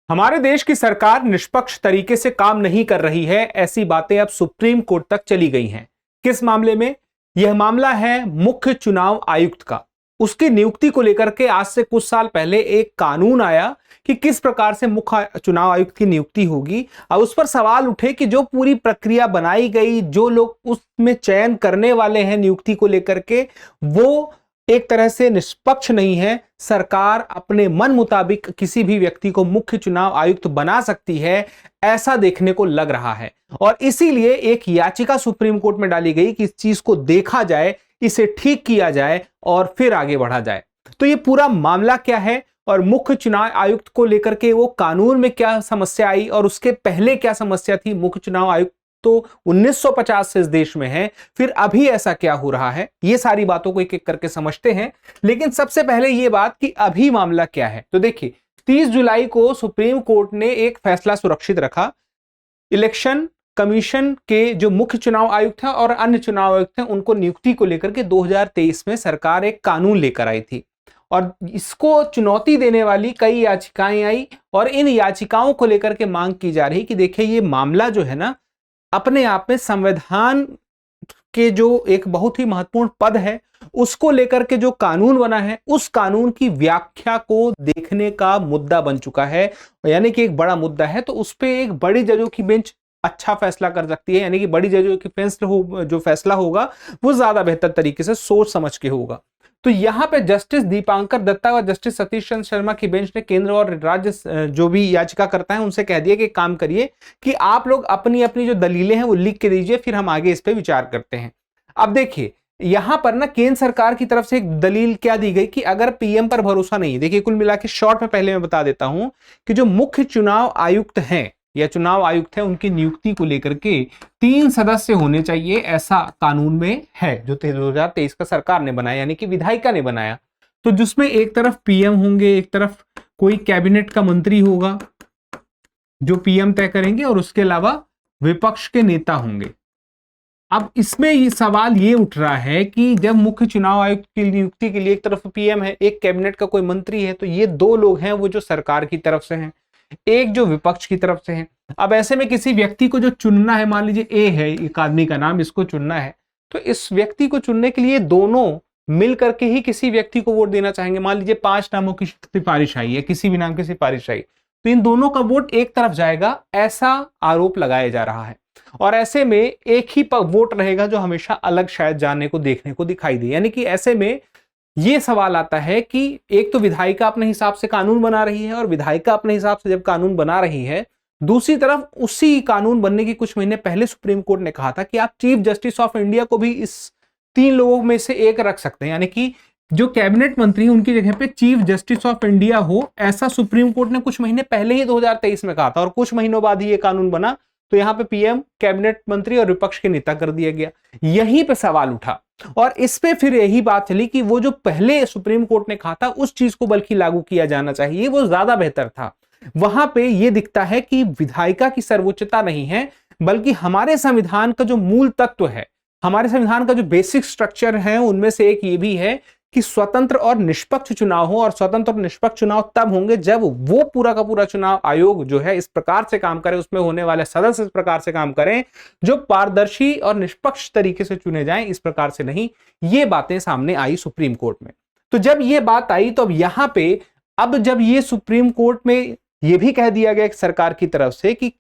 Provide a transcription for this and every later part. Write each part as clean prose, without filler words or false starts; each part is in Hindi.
हमारे देश की सरकार निष्पक्ष तरीके से काम नहीं कर रही है, ऐसी बातें अब सुप्रीम कोर्ट तक चली गई हैं। किस मामले में? यह मामला है मुख्य चुनाव आयुक्त का। उसकी नियुक्ति को लेकर के आज से कुछ साल पहले एक कानून आया कि किस प्रकार से मुख्य चुनाव आयुक्त की नियुक्ति होगी। अब उस पर सवाल उठे कि जो पूरी प्रक्रिया बनाई गई, जो लोग उसमें चयन करने वाले हैं नियुक्ति को लेकर के, वो एक तरह से निष्पक्ष नहीं है। सरकार अपने मन मुताबिक किसी भी व्यक्ति को मुख्य चुनाव आयुक्त बना सकती है, ऐसा देखने को लग रहा है। और इसीलिए एक याचिका सुप्रीम कोर्ट में डाली गई कि इस चीज को देखा जाए, इसे ठीक किया जाए और फिर आगे बढ़ा जाए। तो ये पूरा मामला क्या है और मुख्य चुनाव आयुक्त को लेकर के वो कानून में क्या समस्या आई और उसके पहले क्या समस्या थी। मुख्य चुनाव आयुक्त तो 1950 से इस देश में है, फिर अभी ऐसा क्या हो रहा है, ये सारी बातों को एक एक करके समझते हैं। लेकिन सबसे पहले ये बात कि अभी मामला क्या है। तो देखिए, 30 जुलाई को सुप्रीम कोर्ट ने एक फैसला सुरक्षित रखा। इलेक्शन कमीशन के जो मुख्य चुनाव आयुक्त हैं और अन्य चुनाव आयुक्त हैं, उनको नियुक्ति को लेकर के 2023 में सरकार एक कानून लेकर आई थी और इसको चुनौती देने वाली कई याचिकाएं आई और इन याचिकाओं को लेकर के मांग की जा रही कि देखिए, ये मामला जो है ना, अपने आप में संविधान के जो एक बहुत ही महत्वपूर्ण पद है, उसको लेकर के जो कानून बना है, उस कानून की व्याख्या को देखने का मुद्दा बन चुका है। यानी कि एक बड़ा मुद्दा है, तो उस पर एक बड़ी जजों की बेंच अच्छा फैसला कर सकती है। यानी कि बड़ी जजों की जो फैसला होगा वो ज्यादा बेहतर तरीके से सोच समझ के होगा। तो यहां पे जस्टिस दीपांकर दत्ता और जस्टिस सतीश चंद्र शर्मा की बेंच ने केंद्र और राज्य जो भी याचिका करता है उनसे कह दिया कि काम करिए कि आप लोग अपनी अपनी जो दलीलें हैं वो लिख के दीजिए, फिर हम आगे इस पे विचार करते हैं। अब देखिए, यहां पर ना केंद्र सरकार की तरफ से एक दलील क्या दी गई कि अगर पीएम पर भरोसा नहीं है। देखिए, कुल मिला के शॉर्ट में पहले मैं बता देता हूं कि जो मुख्य चुनाव आयुक्त हैं या चुनाव आयुक्त है, उनकी नियुक्ति को लेकर के 3 सदस्य होने चाहिए, ऐसा कानून में है जो 2023 का सरकार ने बनाया, यानी कि विधायिका ने बनाया। तो जिसमें एक तरफ पीएम होंगे, एक तरफ कोई कैबिनेट का मंत्री होगा जो पीएम तय करेंगे और उसके अलावा विपक्ष के नेता होंगे। अब इसमें ये सवाल ये उठ रहा है कि जब मुख्य चुनाव आयुक्त की नियुक्ति के लिए एक तरफ पीएम है, एक कैबिनेट का कोई मंत्री है, तो ये 2 लोग हैं वो जो सरकार की तरफ से हैं, एक जो विपक्ष की तरफ से है। अब ऐसे में किसी व्यक्ति को जो चुनना है, मान लीजिए ए है एक आदमी का नाम, इसको चुनना है, तो इस व्यक्ति को चुनने के लिए दोनों मिल करके ही किसी व्यक्ति को वोट देना चाहेंगे। मान लीजिए 5 नामों की सिफारिश आई है, किसी भी नाम की सिफारिश आई, तो इन दोनों का वोट एक तरफ जाएगा, ऐसा आरोप लगाया जा रहा है। और ऐसे में एक ही वोट रहेगा जो हमेशा अलग शायद जाने को देखने को दिखाई दे। यानी कि ऐसे में ये सवाल आता है कि एक तो विधायिका अपने हिसाब से कानून बना रही है और विधायिका अपने हिसाब से जब कानून बना रही है, दूसरी तरफ उसी कानून बनने के कुछ महीने पहले सुप्रीम कोर्ट ने कहा था कि आप चीफ जस्टिस ऑफ इंडिया को भी इस 3 लोगों में से एक रख सकते हैं। यानी कि जो कैबिनेट मंत्री है उनकी जगह पे चीफ जस्टिस ऑफ इंडिया हो, ऐसा सुप्रीम कोर्ट ने कुछ महीने पहले ही 2023 में कहा था। और कुछ महीनों बाद ही ये कानून बना, तो यहां पे पीएम, कैबिनेट मंत्री और विपक्ष के नेता कर दिया गया। यहीं पे सवाल उठा और इस पे फिर यही बात चली कि वो जो पहले सुप्रीम कोर्ट ने कहा था उस चीज को बल्कि लागू किया जाना चाहिए, वो ज्यादा बेहतर था। वहां पे ये दिखता है कि विधायिका की सर्वोच्चता नहीं है, बल्कि हमारे संविधान का जो मूल तत्व है, हमारे संविधान का जो बेसिक स्ट्रक्चर है, उनमें से एक ये भी है कि स्वतंत्र और निष्पक्ष चुनाव हो। और स्वतंत्र और निष्पक्ष चुनाव तब होंगे जब वो पूरा का पूरा चुनाव आयोग जो है इस प्रकार से काम करे, उसमें होने वाले सदस्य इस प्रकार से काम करें जो पारदर्शी और निष्पक्ष तरीके से चुने जाएं, इस प्रकार से नहीं। ये बातें सामने आई सुप्रीम कोर्ट में। तो जब ये बात आई तो अब यहां पे जब ये सुप्रीम कोर्ट में ये भी कह दिया गया सरकार की तरफ से कि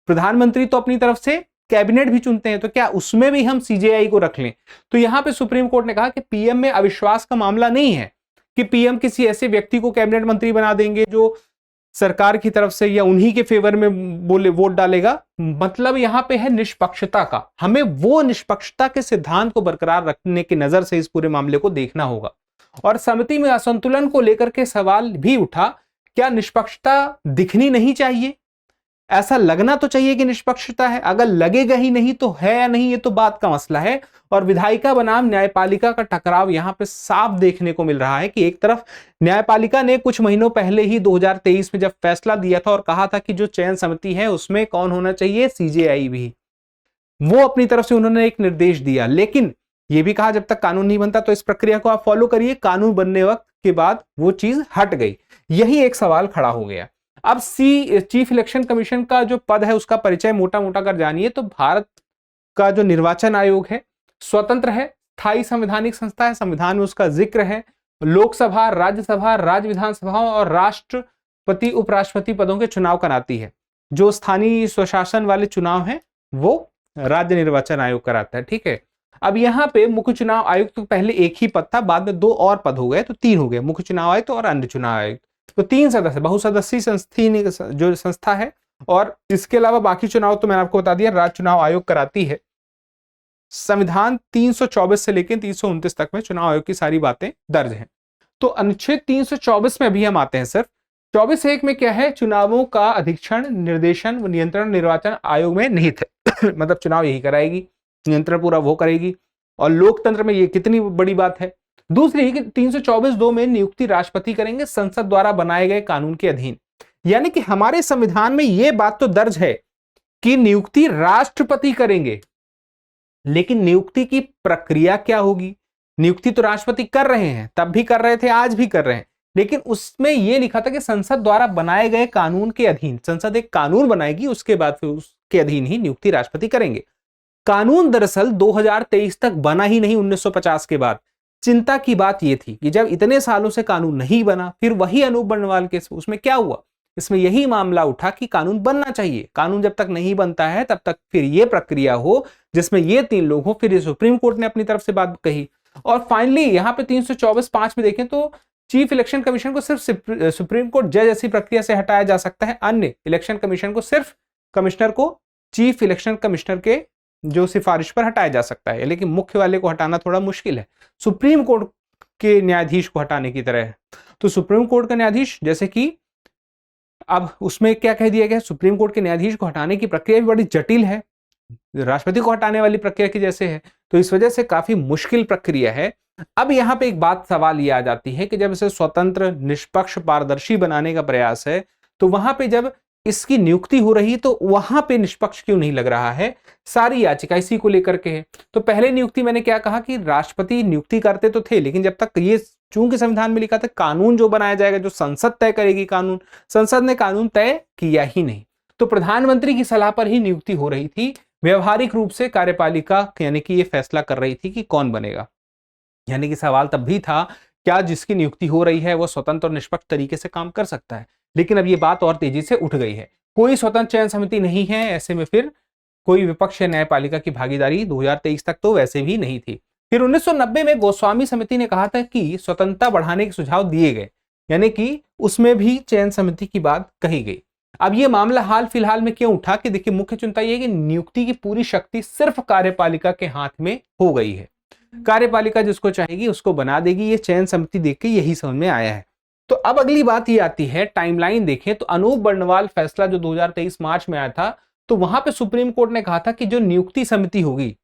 प्रधानमंत्री तो अपनी तरफ से कैबिनेट भी चुनते हैं, तो क्या उसमें भी हम सीजेआई को रख लें? तो यहां पे सुप्रीम कोर्ट ने कहा कि पीएम में अविश्वास का मामला नहीं है कि पीएम किसी ऐसे व्यक्ति को कैबिनेट मंत्री बना देंगे जो सरकार की तरफ से या उन्हीं के फेवर में बोले वोट डालेगा। मतलब यहां पे है निष्पक्षता का। हमें वो निष्पक्षता के सिद्धांत को बरकरार रखने की नजर से इस पूरे मामले को देखना होगा। और समिति में असंतुलन को लेकर के सवाल भी उठा, क्या निष्पक्षता दिखनी नहीं चाहिए? ऐसा लगना तो चाहिए कि निष्पक्षता है, अगर लगेगा ही नहीं तो है या नहीं, ये तो बात का मसला है। और विधायिका बनाम न्यायपालिका का टकराव यहां पे साफ देखने को मिल रहा है कि एक तरफ न्यायपालिका ने कुछ महीनों पहले ही 2023 में जब फैसला दिया था और कहा था कि जो चयन समिति है उसमें कौन होना चाहिए, सीजेआई भी, वो अपनी तरफ से उन्होंने एक निर्देश दिया। लेकिन ये भी कहा जब तक कानून नहीं बनता तो इस प्रक्रिया को आप फॉलो करिए। कानून बनने वक्त के बाद वो चीज हट गई। यही एक सवाल खड़ा हो गया। अब चीफ इलेक्शन कमीशन का जो पद है उसका परिचय मोटा मोटा कर जानिए तो भारत का जो निर्वाचन आयोग है स्वतंत्र है, स्थायी संवैधानिक संस्था है, संविधान में उसका जिक्र है, लोकसभा, राज्यसभा, राज्य विधानसभा और राष्ट्रपति उपराष्ट्रपति पदों के चुनाव कराती है। जो स्थानीय स्वशासन वाले चुनाव हैं वो राज्य निर्वाचन आयोग कराता है, ठीक है। अब यहाँ पे मुख्य चुनाव आयुक्त तो पहले एक ही पद था, बाद में 2 और पद हो गए तो 3 हो गए, मुख्य चुनाव आयुक्त और अन्य चुनाव आयुक्त। तो 3 सदस्य, बहुसदस्यीय जो संस्था है। और इसके अलावा बाकी चुनाव तो मैंने आपको बता दिया राज्य चुनाव आयोग कराती है। संविधान 324 से लेकर 329 तक में चुनाव आयोग की सारी बातें दर्ज हैं। तो अनुच्छेद 324 में अभी हम आते हैं सिर्फ। 24(1) में क्या है, चुनावों का अधीक्षण, निर्देशन व नियंत्रण निर्वाचन आयोग में निहित है। मतलब चुनाव यही कराएगी, नियंत्रण पूरा वो करेगी। और लोकतंत्र में ये कितनी बड़ी बात है। दूसरी कि 324(2) में नियुक्ति राष्ट्रपति करेंगे संसद द्वारा बनाए गए कानून के अधीन। यानी कि हमारे संविधान में यह बात तो दर्ज है कि नियुक्ति राष्ट्रपति करेंगे, लेकिन नियुक्ति की प्रक्रिया क्या होगी। नियुक्ति तो राष्ट्रपति कर रहे हैं, तब भी कर रहे थे, आज भी कर रहे हैं, लेकिन उसमें यह लिखा था कि संसद द्वारा बनाए गए कानून के अधीन। संसद एक कानून बनाएगी, उसके बाद फिर उसके अधीन ही नियुक्ति राष्ट्रपति करेंगे। कानून दरअसल 2023 तक बना ही नहीं, 1950 के बाद। चिंता की बात यह थी कि जब इतने सालों से कानून नहीं बना, फिर वही अनूप बर्णवाल केस, उसमें क्या हुआ, इसमें यही मामला उठा कि कानून बनना चाहिए। कानून जब तक नहीं बनता है तब तक फिर यह प्रक्रिया हो जिसमें ये 3 लोग हो। फिर सुप्रीम कोर्ट ने अपनी तरफ से बात कही और फाइनली यहां पे 324(5) में देखें तो चीफ इलेक्शन कमीशन को सिर्फ सुप्रीम कोर्ट जज ऐसी प्रक्रिया से हटाया जा सकता है। अन्य इलेक्शन कमीशन को सिर्फ कमिश्नर को चीफ इलेक्शन कमिश्नर के जो सिफारिश पर हटाया जा सकता है, लेकिन मुख्य वाले को हटाना थोड़ा मुश्किल है। सुप्रीम कोर्ट के न्यायाधीश को हटाने की तरह है। तो सुप्रीम कोर्ट का न्यायाधीश, जैसे कि अब उसमें क्या कह दिया गया, सुप्रीम कोर्ट के न्यायाधीश को हटाने की प्रक्रिया भी बड़ी जटिल है, राष्ट्रपति को हटाने वाली प्रक्रिया की जैसे है, तो इस वजह से काफी मुश्किल प्रक्रिया है। अब यहां पे एक बात सवाल ये आ जाती है कि जब इसे स्वतंत्र, निष्पक्ष, पारदर्शी बनाने का प्रयास है, तो वहां पे जब इसकी नियुक्ति हो रही है तो वहां पे निष्पक्ष क्यों नहीं लग रहा है। सारी याचिका इसी को लेकर के है। तो पहले नियुक्ति मैंने क्या कहा कि राष्ट्रपति नियुक्ति करते तो थे, लेकिन जब तक ये, चूंकि संविधान में लिखा था कानून जो बनाया जाएगा, जो संसद तय करेगी कानून, संसद ने कानून तय किया ही नहीं, तो प्रधानमंत्री की सलाह पर ही नियुक्ति हो रही थी। व्यवहारिक रूप से कार्यपालिका यानी कि ये फैसला कर रही थी कि कौन बनेगा। यानी कि सवाल तब भी था, क्या जिसकी नियुक्ति हो रही है वो स्वतंत्र और निष्पक्ष तरीके से काम कर सकता है। लेकिन अब ये बात और तेजी से उठ गई है, कोई स्वतंत्र चयन समिति नहीं है, ऐसे में फिर कोई विपक्ष या न्यायपालिका की भागीदारी 2023 तक तो वैसे भी नहीं थी। फिर 1990 में गोस्वामी समिति ने कहा था कि स्वतंत्रता बढ़ाने के सुझाव दिए गए, यानी कि उसमें भी चयन समिति की बात कही गई। अब ये मामला हाल फिलहाल में क्यों उठा कि देखिए, मुख्य चिंता यह है कि नियुक्ति की पूरी शक्ति सिर्फ कार्यपालिका के हाथ में हो गई है। कार्यपालिका जिसको चाहेगी उसको बना देगी, ये चयन समिति देख के यही समझ में आया है। तो अब अगली बात ये आती है, टाइमलाइन देखें तो अनूप बर्णवाल फैसला जो 2023 मार्च में आया था, तो वहां पे सुप्रीम कोर्ट ने कहा था कि जो नियुक्ति समिति होगी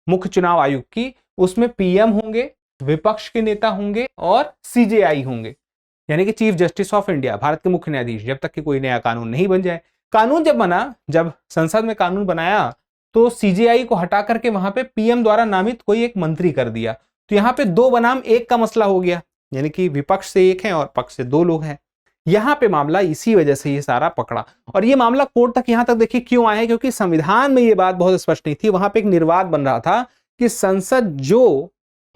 मुख्य चुनाव आयुक्त की, उसमें पीएम होंगे, विपक्ष के नेता होंगे और सीजेआई होंगे, यानी कि chief justice of India, Bharat के मुख्य न्यायाधीश, जब तक कि कोई नया कानून नहीं बन जाए। कानून जब बना, जब संसद में कानून बनाया तो सीजेआई को हटा करके वहां पे पीएम द्वारा नामित कोई एक मंत्री कर दिया। तो यहां पे 2 बनाम 1 का मसला हो गया, यानी कि विपक्ष से 1 है और पक्ष से 2 लोग हैं। यहां पे मामला इसी वजह से ये सारा पकड़ा, और ये मामला कोर्ट तक यहां तक देखिए क्यों आया है, क्योंकि संविधान में ये बात बहुत स्पष्ट नहीं थी। वहां पे एक निर्वाद बन रहा था कि संसद जो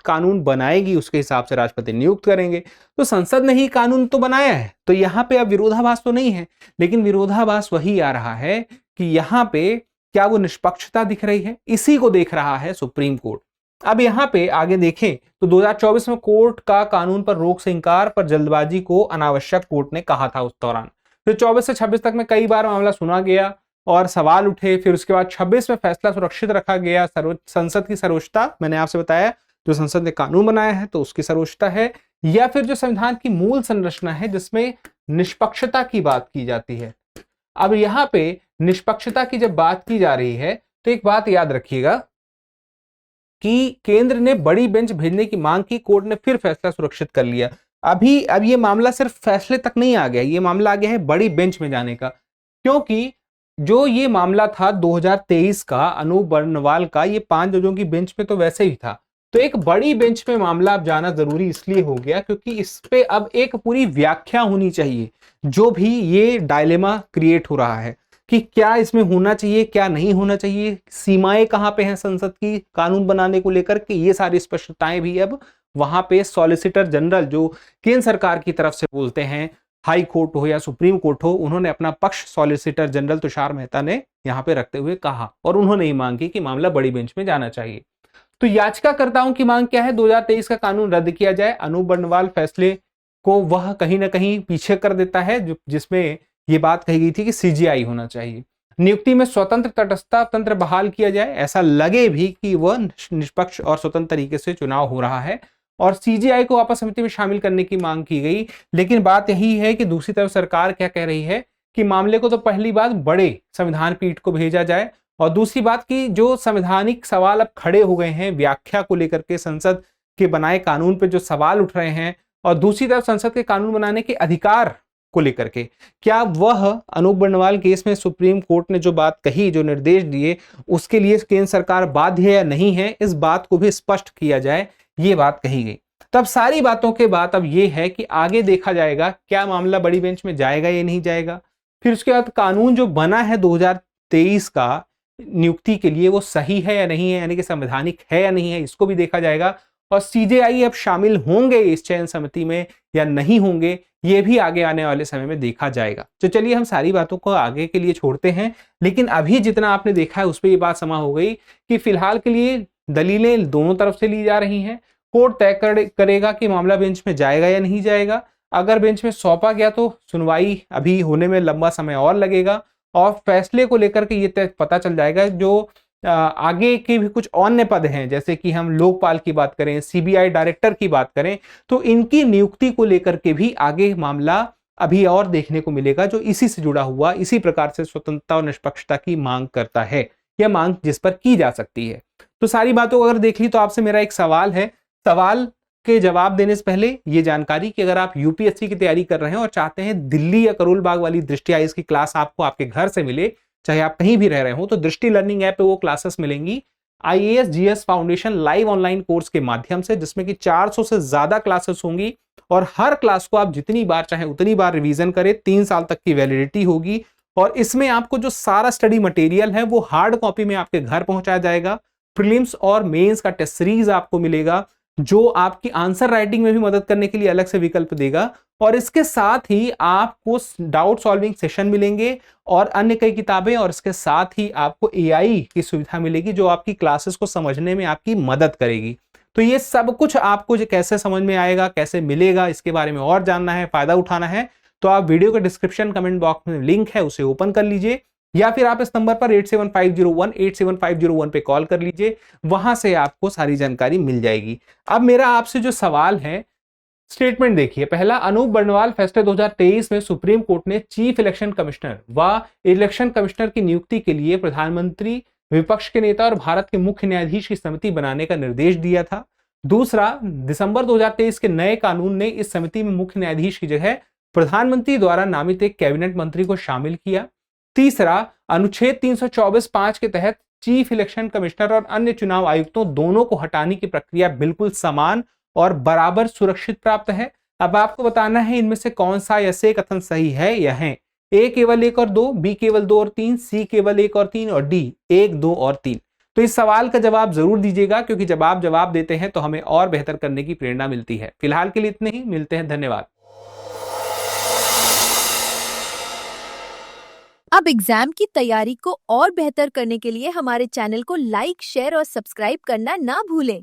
कानून बनाएगी उसके हिसाब से राष्ट्रपति नियुक्त करेंगे। तो संसद ने ही कानून तो बनाया है, तो यहां पे अब विरोधाभास तो नहीं है, लेकिन विरोधाभास वही आ रहा है कि यहां पे क्या वो निष्पक्षता दिख रही है, इसी को देख रहा है सुप्रीम कोर्ट। अब यहां पे आगे देखें तो 2024 में कोर्ट का कानून पर रोक से इंकार पर जल्दबाजी को अनावश्यक कोर्ट ने कहा था उस दौरान। फिर 24 से 26 तक में कई बार मामला सुना गया और सवाल उठे। फिर उसके बाद 26 में फैसला सुरक्षित रखा गया। संसद की सर्वोच्चता, मैंने आपसे बताया, जो संसद ने कानून बनाया है तो उसकी सर्वोच्चता है, या फिर जो संविधान की मूल संरचना है जिसमें निष्पक्षता की बात की जाती है। अब यहां पे निष्पक्षता की जब बात की जा रही है तो एक बात याद रखिएगा कि केंद्र ने बड़ी बेंच भेजने की मांग की, कोर्ट ने फिर फैसला सुरक्षित कर लिया। अब ये मामला सिर्फ फैसले तक नहीं आ गया, ये मामला आ गया है बड़ी बेंच में जाने का, क्योंकि जो ये मामला था 2023 का अनूप बर्णवाल का, ये 5 जजों की बेंच में तो वैसे ही था। तो एक बड़ी बेंच पे मामला अब जाना जरूरी इसलिए हो गया क्योंकि इस पे अब एक पूरी व्याख्या होनी चाहिए। जो भी ये डायलेमा क्रिएट हो रहा है कि क्या इसमें होना चाहिए, क्या नहीं होना चाहिए, सीमाएं कहां पे हैं संसद की कानून बनाने को लेकर के, ये सारी स्पष्टताएं भी अब वहां पे सॉलिसिटर जनरल जो केंद्र सरकार की तरफ से बोलते हैं, हाई कोर्ट हो या सुप्रीम कोर्ट हो, उन्होंने अपना पक्ष सॉलिसिटर जनरल तुषार मेहता ने यहां पे रखते हुए कहा और उन्होंने ही मांग की कि मामला बड़ी बेंच में जाना चाहिए। तो याचिकाकर्ताओं की मांग क्या है? 2023 का कानून रद्द किया जाए। अनूप बर्णवाल फैसले को वह कहीं ना कहीं पीछे कर देता है जिसमें यह बात कही गई थी कि सीजीआई होना चाहिए। नियुक्ति में स्वतंत्र तटस्थता तंत्र बहाल किया जाए, ऐसा लगे भी कि वह निष्पक्ष और स्वतंत्र तरीके से चुनाव हो रहा है, और सीजीआई को वापस समिति में शामिल करने की मांग की गई। लेकिन बात यही है कि दूसरी तरफ सरकार क्या कह रही है कि मामले को तो पहली बात बड़े संविधान पीठ को भेजा जाए, और दूसरी बात कि जो संवैधानिक सवाल अब खड़े हो गए हैं व्याख्या को लेकर के, संसद के बनाए कानून पे जो सवाल उठ रहे हैं, और दूसरी तरफ संसद के कानून बनाने के अधिकार को लेकर के, क्या वह अनूप बर्णवाल केस में सुप्रीम कोर्ट ने जो बात कही, जो निर्देश दिए, उसके लिए केंद्र सरकार बाध्य है या नहीं है, इस बात को भी स्पष्ट किया जाए, ये बात कही गई। तब सारी बातों के बाद अब ये है कि आगे देखा जाएगा क्या मामला बड़ी बेंच में जाएगा या नहीं जाएगा। फिर उसके बाद कानून जो बना है 2023 का नियुक्ति के लिए, वो सही है या नहीं है, यानी कि संवैधानिक है या नहीं है, इसको भी देखा जाएगा। और सीजेआई अब शामिल होंगे इस चयन समिति में या नहीं होंगे, ये भी आगे आने वाले समय में देखा जाएगा। तो चलिए हम सारी बातों को आगे के लिए छोड़ते हैं, लेकिन अभी जितना आपने देखा है उस पर ये बात समा हो गई कि फिलहाल के लिए दलीलें दोनों तरफ से ली जा रही हैं। कोर्ट तय करेगा कि मामला बेंच में जाएगा या नहीं जाएगा। अगर बेंच में सौंपा गया तो सुनवाई अभी होने में लंबा समय और लगेगा, और फैसले को लेकर के ये पता चल जाएगा जो आगे के भी कुछ अन्य पद हैं, जैसे कि हम लोकपाल की बात करें, सीबीआई डायरेक्टर की बात करें, तो इनकी नियुक्ति को लेकर के भी आगे मामला अभी और देखने को मिलेगा, जो इसी से जुड़ा हुआ, इसी प्रकार से स्वतंत्रता और निष्पक्षता की मांग करता है, या मांग जिस पर की जा सकती है। तो सारी बातों को अगर देख ली तो आपसे मेरा एक सवाल है, सवाल के जवाब देने से पहले ये जानकारी कि अगर आप यूपीएससी की तैयारी कर रहे हैं और चाहते हैं दिल्ली या करोल बाग वाली दृष्टि आईएएस की क्लास आपको आपके घर से मिले, चाहे आप कहीं भी रह रहे हो, तो दृष्टि लर्निंग ऐप पे वो क्लासेस मिलेंगी IAS GS foundation live online course के माध्यम से, जिसमें कि 400 से ज्यादा क्लासेस होंगी, और हर क्लास को आप जितनी बार चाहे उतनी बार रिवीजन करें, 3 साल तक की वैलिडिटी होगी। और इसमें आपको जो सारा स्टडी मटेरियल है वो हार्ड कॉपी में आपके घर पहुंचाया जाएगा। प्रीलिम्स और मेंस का टेस्ट सीरीज आपको मिलेगा, जो आपकी आंसर राइटिंग में भी मदद करने के लिए अलग से विकल्प देगा, और इसके साथ ही आपको डाउट सॉल्विंग सेशन मिलेंगे और अन्य कई किताबें, और इसके साथ ही आपको एआई की सुविधा मिलेगी जो आपकी क्लासेस को समझने में आपकी मदद करेगी। तो ये सब कुछ आपको जो कैसे समझ में आएगा, कैसे मिलेगा, इसके बारे में और जानना है, फायदा उठाना है, तो आप वीडियो के डिस्क्रिप्शन कमेंट बॉक्स में लिंक है, उसे ओपन कर लीजिए, या फिर आप इस नंबर पर 87501 पे कॉल कर लीजिए, वहां से आपको सारी जानकारी मिल जाएगी। अब मेरा आपसे जो सवाल है, स्टेटमेंट देखिए। पहला, अनूप बर्णवाल फैसले 2023 में सुप्रीम कोर्ट ने चीफ इलेक्शन कमिश्नर व इलेक्शन कमिश्नर की नियुक्ति के लिए प्रधानमंत्री, विपक्ष के नेता और भारत के मुख्य न्यायाधीश की समिति बनाने का निर्देश दिया था। दूसरा, दिसंबर 2023 के नए कानून ने इस समिति में मुख्य न्यायाधीश की जगह प्रधानमंत्री द्वारा नामित एक कैबिनेट मंत्री को शामिल किया। तीसरा, अनुच्छेद 324(5) के तहत चीफ इलेक्शन कमिश्नर और अन्य चुनाव आयुक्तों दोनों को हटाने की प्रक्रिया बिल्कुल समान और बराबर सुरक्षित प्राप्त है। अब आपको बताना है इनमें से कौन सा ऐसे कथन सही है या है। ए केवल 1 और 2, बी केवल 2 और 3, सी केवल 1 और 3, और डी 1, 2 और 3। तो इस सवाल का जवाब जरूर दीजिएगा, क्योंकि जब आप जवाब देते हैं तो हमें और बेहतर करने की प्रेरणा मिलती है। फिलहाल के लिए इतने ही, मिलते हैं, धन्यवाद। अब एग्जाम की तैयारी को और बेहतर करने के लिए हमारे चैनल को लाइक, शेयर और सब्सक्राइब करना ना भूलें।